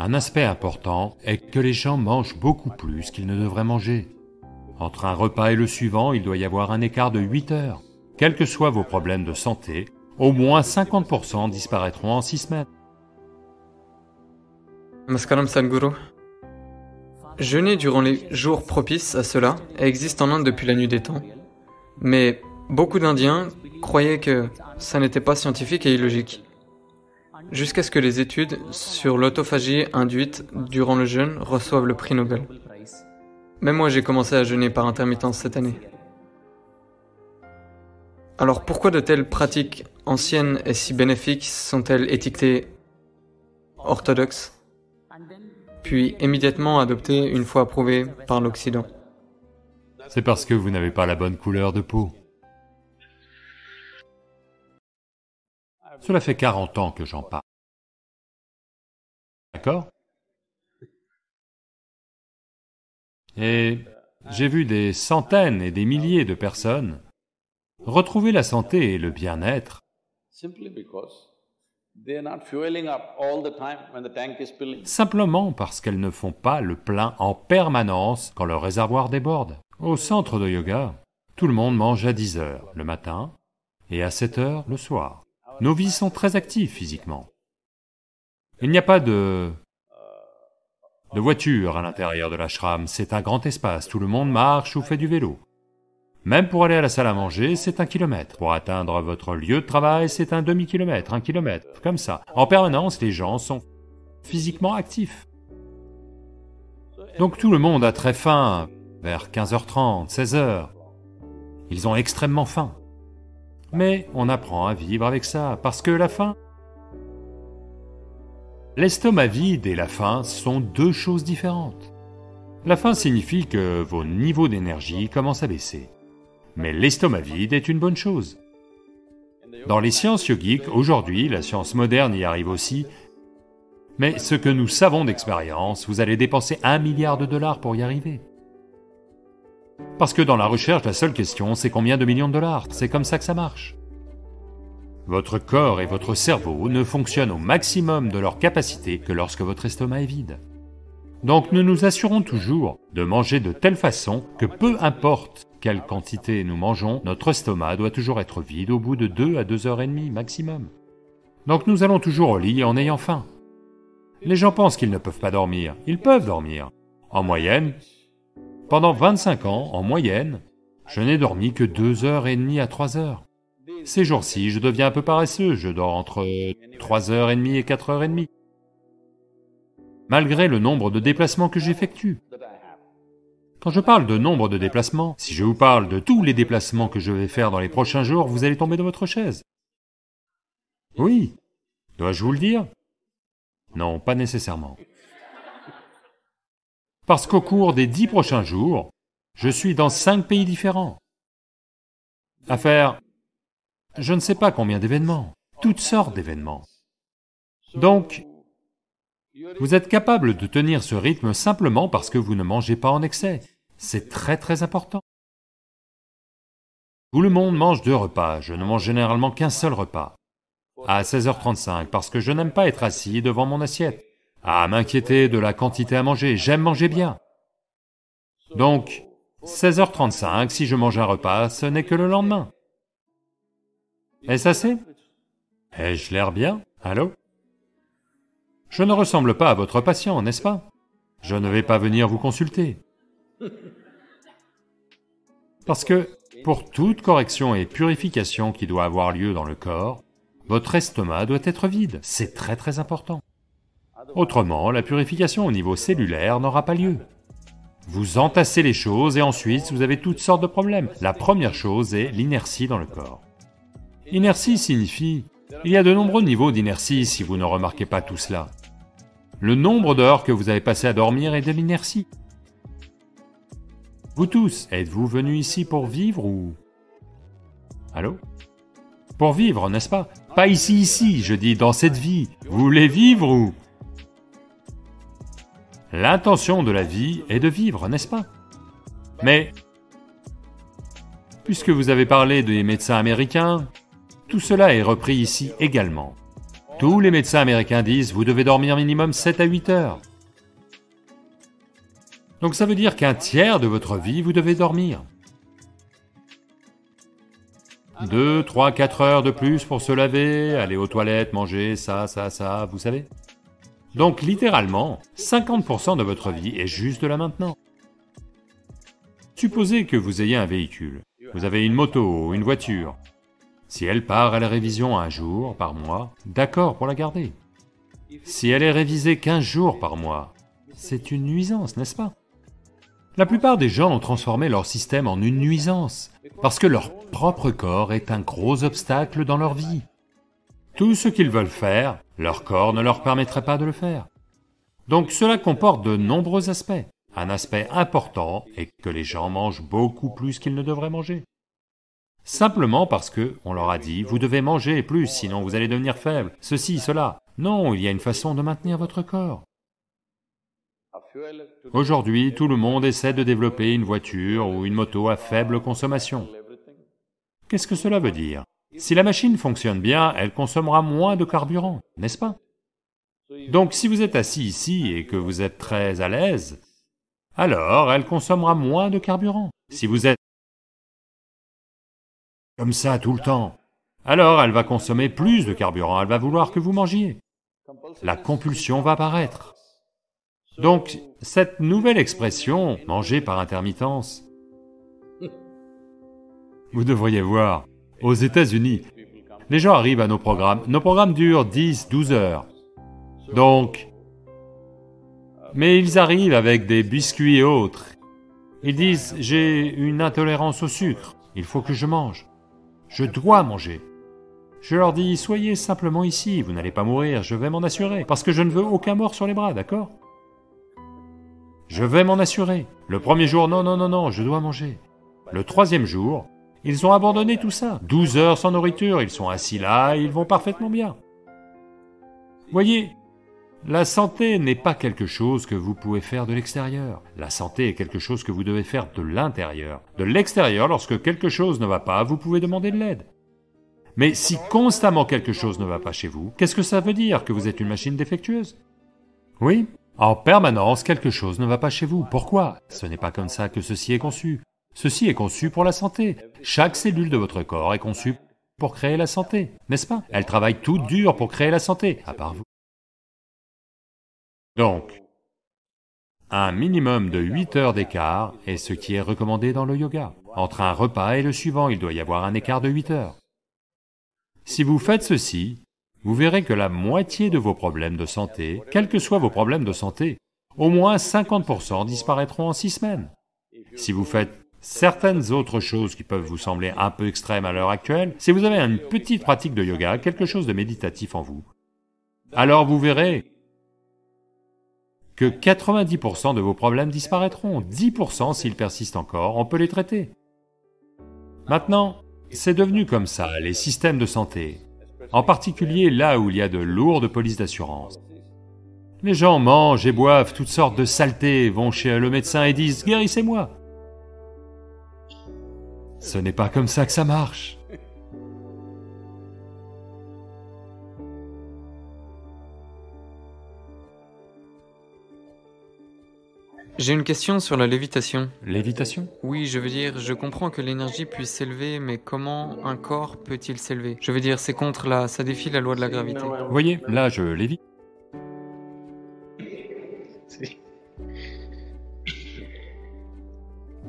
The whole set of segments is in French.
Un aspect important est que les gens mangent beaucoup plus qu'ils ne devraient manger. Entre un repas et le suivant, il doit y avoir un écart de 8 heures. Quels que soient vos problèmes de santé, au moins 50% disparaîtront en 6 semaines. Namaskaram Sadhguru. Jeûner durant les jours propices à cela existe en Inde depuis la nuit des temps. Mais beaucoup d'Indiens croyaient que ça n'était pas scientifique et illogique. Jusqu'à ce que les études sur l'autophagie induite durant le jeûne reçoivent le prix Nobel. Même moi j'ai commencé à jeûner par intermittence cette année. Alors pourquoi de telles pratiques anciennes et si bénéfiques sont-elles étiquetées orthodoxes, puis immédiatement adoptées une fois approuvées par l'Occident? C'est parce que vous n'avez pas la bonne couleur de peau. Cela fait 40 ans que j'en parle. D'accord? Et j'ai vu des centaines et des milliers de personnes retrouver la santé et le bien-être simplement parce qu'elles ne font pas le plein en permanence quand leur réservoir déborde. Au centre de yoga, tout le monde mange à 10 heures le matin et à 7 heures le soir. Nos vies sont très actives physiquement. Il n'y a pas de voiture à l'intérieur de l'ashram, c'est un grand espace, tout le monde marche ou fait du vélo. Même pour aller à la salle à manger, c'est 1 kilomètre. Pour atteindre votre lieu de travail, c'est un demi-kilomètre, 1 kilomètre, comme ça. En permanence, les gens sont physiquement actifs. Donc tout le monde a très faim, vers 15h30, 16h. Ils ont extrêmement faim. Mais on apprend à vivre avec ça, parce que la faim... L'estomac vide et la faim sont deux choses différentes. La faim signifie que vos niveaux d'énergie commencent à baisser. Mais l'estomac vide est une bonne chose. Dans les sciences yogiques, aujourd'hui, la science moderne y arrive aussi, mais ce que nous savons d'expérience, vous allez dépenser 1 milliard de dollars pour y arriver. Parce que dans la recherche, la seule question, c'est combien de millions de dollars, c'est comme ça que ça marche. Votre corps et votre cerveau ne fonctionnent au maximum de leur capacité que lorsque votre estomac est vide. Donc nous nous assurons toujours de manger de telle façon que peu importe quelle quantité nous mangeons, notre estomac doit toujours être vide au bout de 2 à 2h30 maximum. Donc nous allons toujours au lit en ayant faim. Les gens pensent qu'ils ne peuvent pas dormir, ils peuvent dormir. En moyenne, pendant 25 ans, en moyenne, je n'ai dormi que 2h30 à 3h. Ces jours-ci, je deviens un peu paresseux, je dors entre 3h30 et 4h30. Malgré le nombre de déplacements que j'effectue. Quand je parle de nombre de déplacements, si je vous parle de tous les déplacements que je vais faire dans les prochains jours, vous allez tomber de votre chaise. Oui. Dois-je vous le dire? Non, pas nécessairement. Parce qu'au cours des 10 prochains jours, je suis dans 5 pays différents. À faire, je ne sais pas combien d'événements, toutes sortes d'événements. Donc, vous êtes capable de tenir ce rythme simplement parce que vous ne mangez pas en excès. C'est très important. Tout le monde mange 2 repas, je ne mange généralement qu'un seul repas. À 16h35, parce que je n'aime pas être assis devant mon assiette, à m'inquiéter de la quantité à manger, j'aime manger bien. Donc, 16h35, si je mange un repas, ce n'est que le lendemain. Est-ce assez? Ai-je l'air bien? Allô? Je ne ressemble pas à votre patient, n'est-ce pas? Je ne vais pas venir vous consulter. Parce que, pour toute correction et purification qui doit avoir lieu dans le corps, votre estomac doit être vide, c'est très important. Autrement, la purification au niveau cellulaire n'aura pas lieu. Vous entassez les choses et ensuite vous avez toutes sortes de problèmes. La première chose est l'inertie dans le corps. Inertie signifie... Il y a de nombreux niveaux d'inertie si vous ne remarquez pas tout cela. Le nombre d'heures que vous avez passé à dormir est de l'inertie. Vous tous, êtes-vous venus ici pour vivre ou... Allô? Pour vivre, n'est-ce pas? Pas ici, je dis dans cette vie. Vous voulez vivre ou... L'intention de la vie est de vivre, n'est-ce pas? Mais, puisque vous avez parlé des médecins américains, tout cela est repris ici également. Tous les médecins américains disent, vous devez dormir minimum 7 à 8 heures. Donc ça veut dire qu'un tiers de votre vie, vous devez dormir. 2, 3, 4 heures de plus pour se laver, aller aux toilettes, manger, ça, vous savez. Donc littéralement, 50% de votre vie est juste de la maintenance. Supposez que vous ayez un véhicule, vous avez une moto, une voiture. Si elle part à la révision un jour par mois, d'accord pour la garder. Si elle est révisée 15 jours par mois, c'est une nuisance, n'est-ce pas? La plupart des gens ont transformé leur système en une nuisance, parce que leur propre corps est un gros obstacle dans leur vie. Tout ce qu'ils veulent faire, leur corps ne leur permettrait pas de le faire. Donc cela comporte de nombreux aspects. Un aspect important est que les gens mangent beaucoup plus qu'ils ne devraient manger. Simplement parce que on leur a dit, vous devez manger plus, sinon vous allez devenir faible, ceci, cela. Non, il y a une façon de maintenir votre corps. Aujourd'hui, tout le monde essaie de développer une voiture ou une moto à faible consommation. Qu'est-ce que cela veut dire? Si la machine fonctionne bien, elle consommera moins de carburant, n'est-ce pas? Donc si vous êtes assis ici et que vous êtes très à l'aise, alors elle consommera moins de carburant. Si vous êtes comme ça tout le temps, alors elle va consommer plus de carburant, elle va vouloir que vous mangiez. La compulsion va apparaître. Donc, cette nouvelle expression, manger par intermittence, vous devriez voir, aux États-Unis, les gens arrivent à nos programmes durent 10, 12 heures. Donc, mais ils arrivent avec des biscuits et autres. Ils disent, j'ai une intolérance au sucre, il faut que je mange. Je dois manger. Je leur dis, soyez simplement ici, vous n'allez pas mourir, je vais m'en assurer, parce que je ne veux aucun mort sur les bras, d'accord? Je vais m'en assurer. Le premier jour, non, je dois manger. Le troisième jour, ils ont abandonné tout ça. 12 heures sans nourriture, ils sont assis là, ils vont parfaitement bien. Voyez, la santé n'est pas quelque chose que vous pouvez faire de l'extérieur. La santé est quelque chose que vous devez faire de l'intérieur. De l'extérieur, lorsque quelque chose ne va pas, vous pouvez demander de l'aide. Mais si constamment quelque chose ne va pas chez vous, qu'est-ce que ça veut dire? Que vous êtes une machine défectueuse? Oui, en permanence, quelque chose ne va pas chez vous. Pourquoi? Ce n'est pas comme ça que ceci est conçu. Ceci est conçu pour la santé. Chaque cellule de votre corps est conçue pour créer la santé, n'est-ce pas? Elle travaille toute dure pour créer la santé, à part vous. Donc, un minimum de 8 heures d'écart est ce qui est recommandé dans le yoga. Entre un repas et le suivant, il doit y avoir un écart de 8 heures. Si vous faites ceci, vous verrez que la moitié de vos problèmes de santé, quels que soient vos problèmes de santé, au moins 50% disparaîtront en 6 semaines. Si vous faites certaines autres choses qui peuvent vous sembler un peu extrêmes à l'heure actuelle, si vous avez une petite pratique de yoga, quelque chose de méditatif en vous, alors vous verrez que 90% de vos problèmes disparaîtront, 10% s'ils persistent encore, on peut les traiter. Maintenant, c'est devenu comme ça, les systèmes de santé, en particulier là où il y a de lourdes polices d'assurance. Les gens mangent et boivent toutes sortes de saletés, vont chez le médecin et disent « guérissez-moi ». Ce n'est pas comme ça que ça marche. J'ai une question sur la lévitation. Lévitation? Oui, je veux dire, je comprends que l'énergie puisse s'élever, mais comment un corps peut-il s'élever? Je veux dire, ça défie la loi de la gravité. Vous voyez, là je lévite.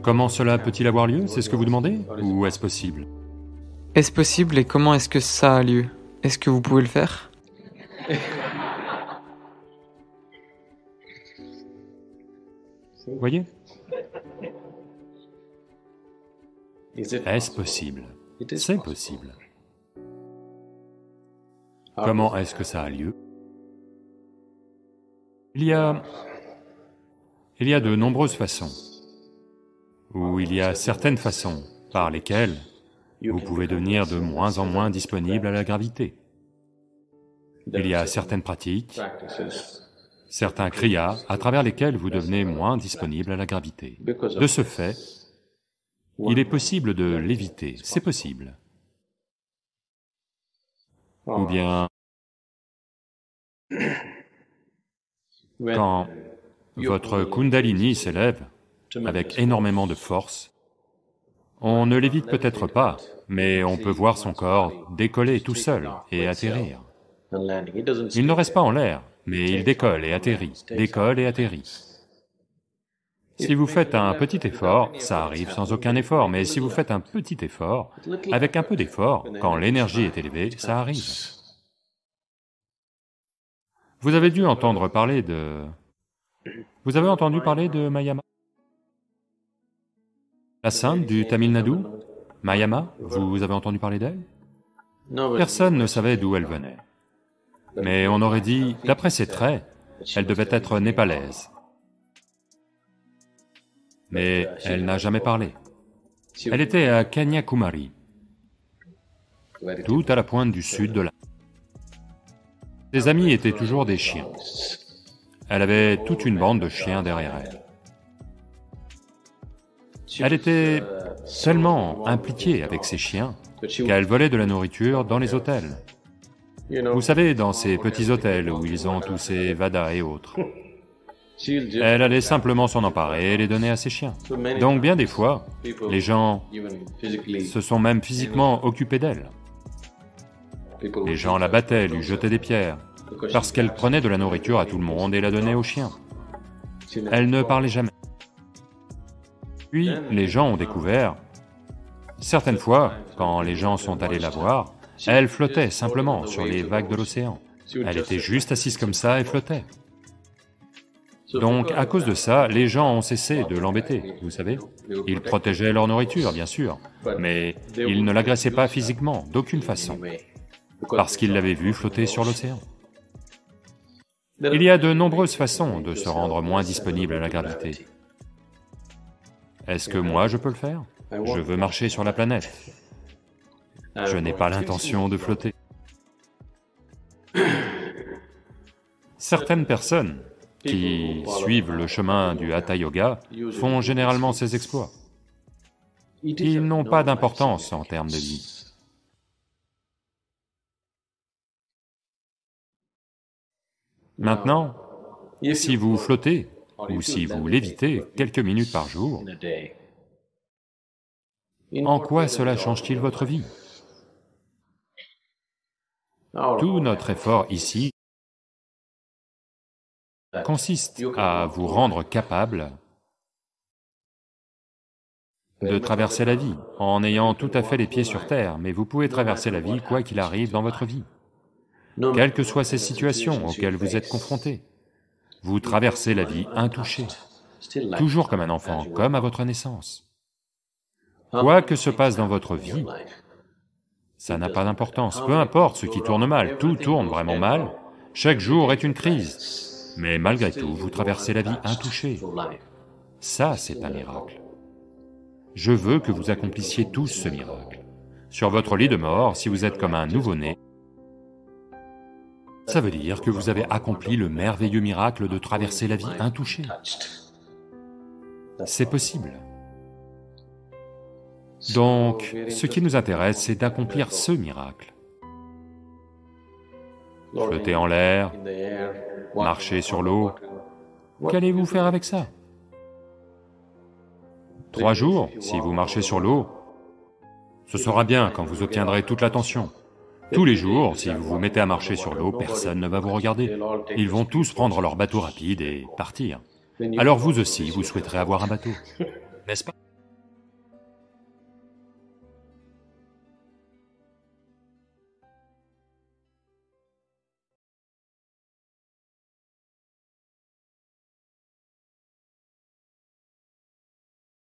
Comment cela peut-il avoir lieu? C'est ce que vous demandez? Ou est-ce possible? Est-ce possible et comment est-ce que ça a lieu? Est-ce que vous pouvez le faire? Vous voyez? Est-ce possible? C'est possible. Comment est-ce que ça a lieu? Il y a de nombreuses façons, ou il y a certaines façons par lesquelles vous pouvez devenir de moins en moins disponible à la gravité. Il y a certaines pratiques, certains kriyas à travers lesquels vous devenez moins disponible à la gravité. De ce fait, il est possible de léviter, c'est possible. Ou bien Quand votre Kundalini s'élève avec énormément de force, on ne l'évite peut-être pas, mais on peut voir son corps décoller tout seul et atterrir. Il ne reste pas en l'air, mais il décolle et atterrit, décolle et atterrit. Si vous faites un petit effort, ça arrive sans aucun effort, mais si vous faites un petit effort, avec un peu d'effort, quand l'énergie est élevée, ça arrive. Vous avez dû entendre parler de... Vous avez entendu parler de Mayama? La sainte du Tamil Nadu, Mayama, vous avez entendu parler d'elle? Personne ne savait d'où elle venait. Mais on aurait dit, d'après ses traits, elle devait être népalaise. Mais elle n'a jamais parlé. Elle était à Kanyakumari, tout à la pointe du sud de l'Inde. Ses amis étaient toujours des chiens. Elle avait toute une bande de chiens derrière elle. Elle était tellement impliquée avec ses chiens qu'elle volait de la nourriture dans les hôtels. Vous savez, dans ces petits hôtels où ils ont tous ces vadas et autres. Elle allait simplement s'en emparer et les donner à ses chiens. Donc bien des fois, les gens se sont même physiquement occupés d'elle. Les gens la battaient, lui jetaient des pierres, parce qu'elle prenait de la nourriture à tout le monde et la donnait aux chiens. Elle ne parlait jamais. Puis, les gens ont découvert, certaines fois, quand les gens sont allés la voir, elle flottait simplement sur les vagues de l'océan. Elle était juste assise comme ça et flottait. Donc, à cause de ça, les gens ont cessé de l'embêter, vous savez. Ils protégeaient leur nourriture, bien sûr, mais ils ne l'agressaient pas physiquement, d'aucune façon, parce qu'ils l'avaient vue flotter sur l'océan. Il y a de nombreuses façons de se rendre moins disponible à la gravité. Est-ce que moi je peux le faire? Je veux marcher sur la planète. Je n'ai pas l'intention de flotter. Certaines personnes qui suivent le chemin du Hatha Yoga font généralement ces exploits. Ils n'ont pas d'importance en termes de vie. Maintenant, si vous flottez, ou si vous lévitez quelques minutes par jour, en quoi cela change-t-il votre vie? Tout notre effort ici consiste à vous rendre capable de traverser la vie, en ayant tout à fait les pieds sur terre, mais vous pouvez traverser la vie quoi qu'il arrive dans votre vie. Quelles que soient ces situations auxquelles vous êtes confrontés, vous traversez la vie intouché, toujours comme un enfant, comme à votre naissance. Quoi que se passe dans votre vie, ça n'a pas d'importance, peu importe ce qui tourne mal, tout tourne vraiment mal, chaque jour est une crise. Mais malgré tout, vous traversez la vie intouchée. Ça, c'est un miracle. Je veux que vous accomplissiez tous ce miracle. Sur votre lit de mort, si vous êtes comme un nouveau-né, ça veut dire que vous avez accompli le merveilleux miracle de traverser la vie intouchée. C'est possible. Donc, ce qui nous intéresse, c'est d'accomplir ce miracle. Flotter en l'air, marcher sur l'eau. Qu'allez-vous faire avec ça? 3 jours, si vous marchez sur l'eau, ce sera bien quand vous obtiendrez toute l'attention. Tous les jours, si vous vous mettez à marcher sur l'eau, personne ne va vous regarder. Ils vont tous prendre leur bateau rapide et partir. Alors vous aussi, vous souhaiterez avoir un bateau, n'est-ce pas?